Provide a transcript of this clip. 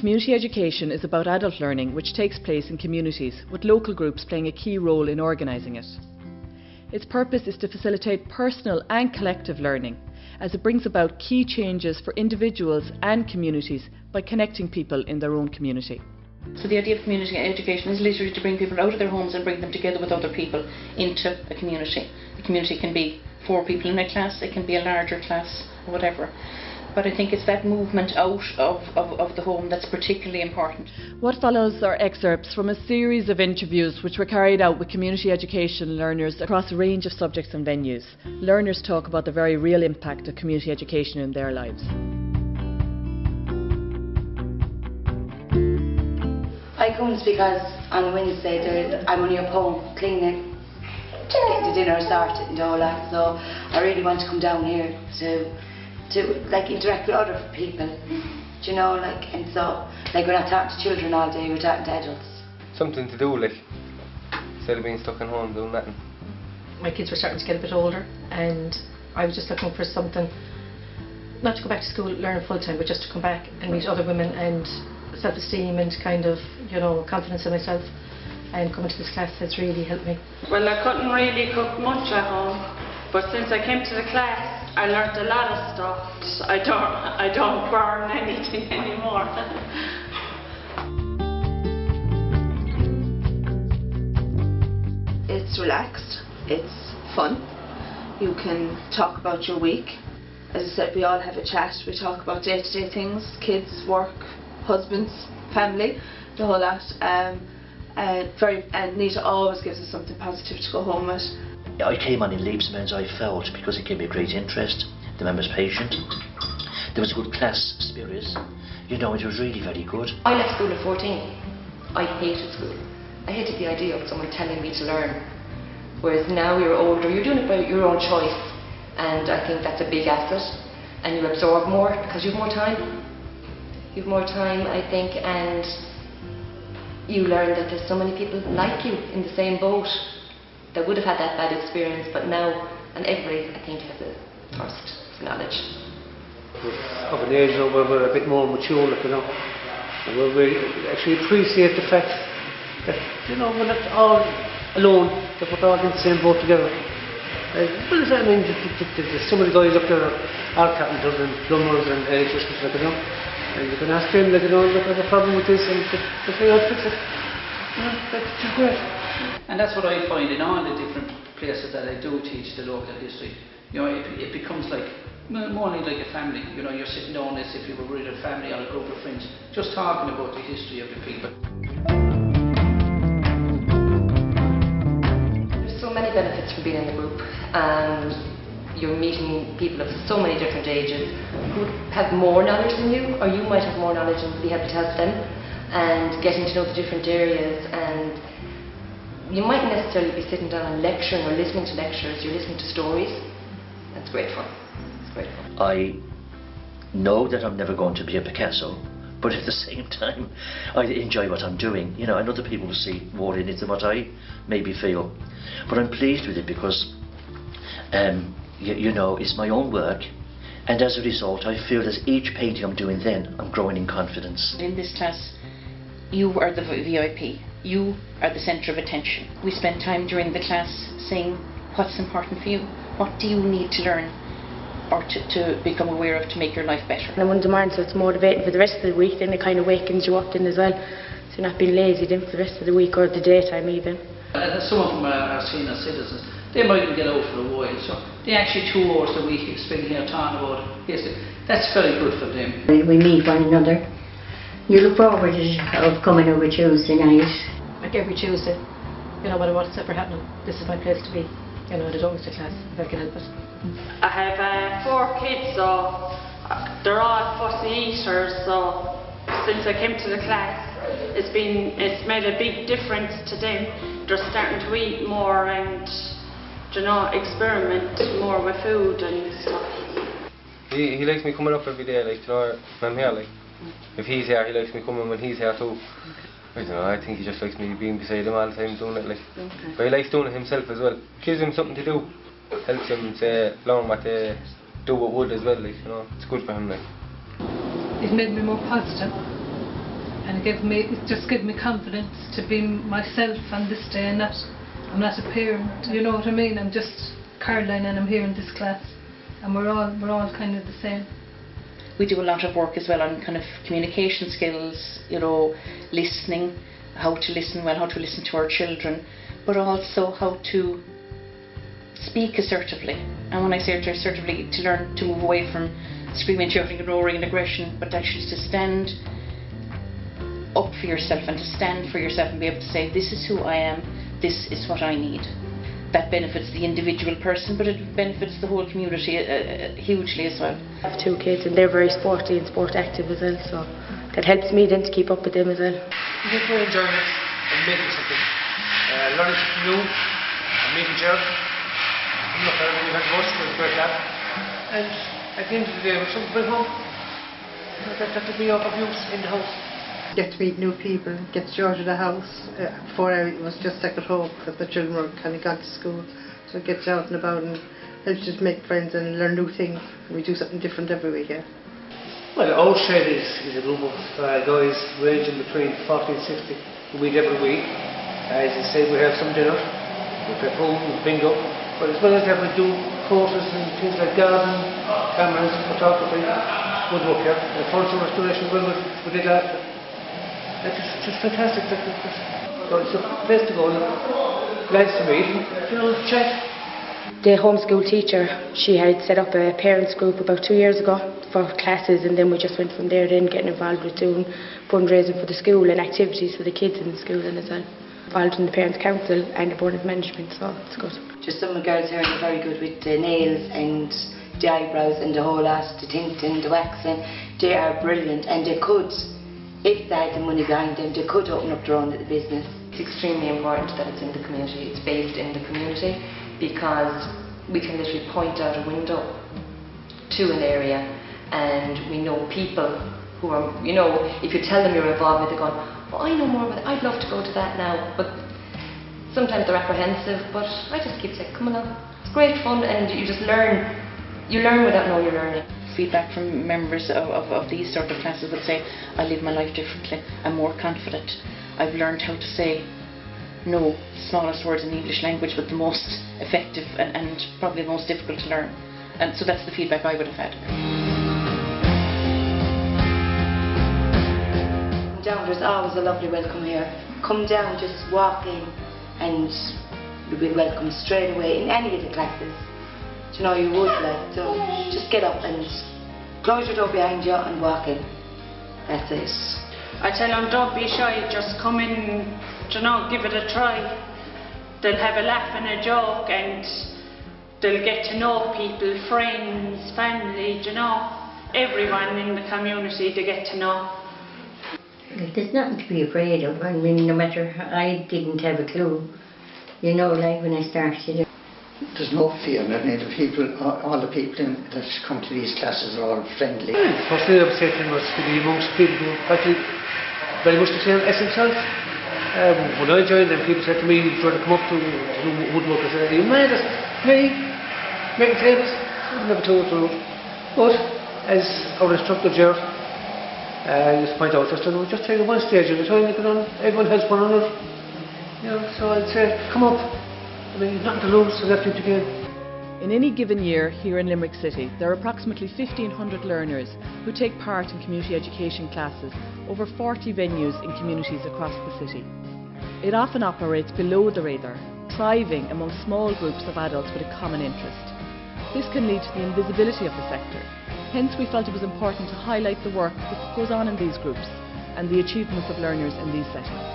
Community education is about adult learning which takes place in communities, with local groups playing a key role in organising it. Its purpose is to facilitate personal and collective learning, as it brings about key changes for individuals and communities by connecting people in their own community. So the idea of community education is literally to bring people out of their homes and bring them together with other people into a community. The community can be 4 people in a class, it can be a larger class, or whatever. But I think it's that movement out of the home that's particularly important. What follows are excerpts from a series of interviews which were carried out with community education learners across a range of subjects and venues. Learners talk about the very real impact of community education in their lives. I comes because on Wednesday I'm only up home cleaning, getting the dinner started and all that, so I really want to come down here to like interact with other people, do you know, like, and so like we're not talking to children all day, we're talking to adults. Something to do, like, instead of being stuck at home doing nothing. My kids were starting to get a bit older and I was just looking for something, not to go back to school learn full time, but just to come back and meet other women and self-esteem and kind of, you know, confidence in myself, and coming to this class has really helped me. Well, I couldn't really cook much at home, but since I came to the class I learnt a lot of stuff. I don't burn anything anymore. It's relaxed, it's fun. You can talk about your week. As I said, we all have a chat, we talk about day-to-day things, kids, work, husbands, family, the whole lot. And Nita always gives us something positive to go home with. I came on in leaps and bounds, I felt, because it gave me a great interest. The members patient. There was a good class spirit. You know, it was really very good. I left school at 14. I hated school. I hated the idea of someone telling me to learn. Whereas now you're older, you're doing it by your own choice. And I think that's a big asset. And you absorb more because you have more time. You have more time, I think, and you learn that there's so many people like you in the same boat that would have had that bad experience, but now, and everybody, I think, has a thirst for knowledge. Of an age now where we're a bit more mature, you know, and where we actually appreciate the fact that, you know, we're not all alone, that we're all in the same boat together. Well, I mean, there's so many guys up there are carpenters and plumbers and electricians, like, you know, and you can ask them, like, you know, look, I have a problem with this, and they say, I'll fix it. You know, that's great. And that's what I find in all the different places that I do teach the local history. You know, it becomes like, more like a family. You know, you're sitting down as if you were with a family or a group of friends, just talking about the history of the people. There's so many benefits from being in the group. You're meeting people of so many different ages who have more knowledge than you, or you might have more knowledge and be able to help them, and getting to know the different areas. And you mightn't necessarily be sitting down and lecturing or listening to lectures, you're listening to stories. That's great fun. It's great fun. I know that I'm never going to be a Picasso, but at the same time I enjoy what I'm doing, you know, and other people will see more in it than what I maybe feel. But I'm pleased with it because you know, it's my own work, and as a result I feel that each painting I'm doing then I'm growing in confidence. In this class you are the VIP. You are the centre of attention. We spend time during the class saying what's important for you, what do you need to learn or to become aware of to make your life better. And on Monday morning, so it's motivating for the rest of the week, then it kind of wakens you up then as well, so you're not being lazy then for the rest of the week or the daytime even. Some of them are senior citizens. They mightn't get out for a while, so they actually 2 hours a week spend here talking about history. That's very good for them. We meet one another. You look forward to coming over Tuesday night. Like every Tuesday, you know, what's ever happening, this is my place to be. You know, there's always a class if I can help it. I have 4 kids, so they're all fussy eaters, so since I came to the class it's made a big difference to them. They're starting to eat more and, you know, experiment more with food and stuff. He likes me coming up every day, like, you know, when I'm here, like. If he's here, he likes me coming when he's here too. I don't know, I think he just likes me being beside him all the time doing it, like. Okay. But he likes doing it himself as well. Gives him something to do. Helps him to learn what to do with wood as well, like, you know. It's good for him, like. It made me more positive. and it just gave me confidence to be myself on this day, and that I'm not a parent, you know what I mean? I'm just Caroline and I'm here in this class, and we're all kind of the same. We do a lot of work as well on kind of communication skills, you know, listening, how to listen well, how to listen to our children, but also how to speak assertively. And when I say assertively, to learn to move away from screaming, shouting and roaring and aggression, but actually to stand up for yourself and to stand for yourself and be able to say, this is who I am, this is what I need. That benefits the individual person, but it benefits the whole community hugely as well. I have 2 kids and they're very sporty and sport active as well, so that helps me then to keep up with them as well. I think we're enjoying it and making something. Learning something new and meeting Gerald. I'm not very many had much, but it's a great lad. And at the end of the day, we're something to bring home. That would be of use in the house. Get to meet new people, get to George at the house. Before I was just stuck at home because the children were kind of gone to school. So it gets out and about and helps you to make friends and learn new things. We do something different every week here. Well, our shed is a group of guys ranging between 40 and 60 who meet every week. As I say, we have some dinner, we play pool, we bingo. But as well as that, we do courses and things like gardening, cameras, photography, woodwork here, and furniture restoration. Well, we did that. It's just fantastic. So it's a place to go, lads to meet, you know, chat. The homeschool teacher, she had set up a parents group about 2 years ago for classes, and then we just went from there then getting involved with doing fundraising for the school and activities for the kids in the school then as well. Involved in the parents council and the board of management, so it's good. Just some of the girls here are very good with the nails and the eyebrows and the whole lot, the tinting, the waxing. They are brilliant, and they could, if they had the money behind them, they could open up their own little business. It's extremely important that it's in the community, it's based in the community, because we can literally point out a window to an area and we know people who are, you know, if you tell them you're involved with it, they're going, oh, I know more about it, I'd love to go to that now. But sometimes they're apprehensive, but I just keep saying, come along. It's great fun and you just learn. You learn without knowing you're learning. Feedback from members of these sort of classes would say, I live my life differently, I'm more confident, I've learned how to say no, smallest words in the English language, but the most effective and probably the most difficult to learn. And so that's the feedback I would have had. Down, there's always a lovely welcome here. Come down, just walk in and you'll be welcome straight away in any of the classes. You know, you would like, so just get up and close your door behind you and walk in. That's it. I tell them, don't be shy, just come in, you know, give it a try. They'll have a laugh and a joke and they'll get to know people, friends, family, you know, everyone in the community they get to know. There's nothing to be afraid of. I mean, no matter, I didn't have a clue, you know, like when I started. There's no fear. I mean, the people, all the people that come to these classes are all friendly. First thing I would say to them was to be amongst people who actually very much the same as themselves. When I joined them, people said to me, trying to come up to do woodwork, I said, are you mad? I said, me? Making tables? I never told the truth. But as our instructor, Gerald, used to point out, just take it one stage at a time, everyone helps one another. You know, so I'd say, come up. I mean, nothing to lose, so that's it to gain. In any given year here in Limerick City, there are approximately 1,500 learners who take part in community education classes over 40 venues in communities across the city. It often operates below the radar, thriving among small groups of adults with a common interest. This can lead to the invisibility of the sector. Hence, we felt it was important to highlight the work that goes on in these groups and the achievements of learners in these settings.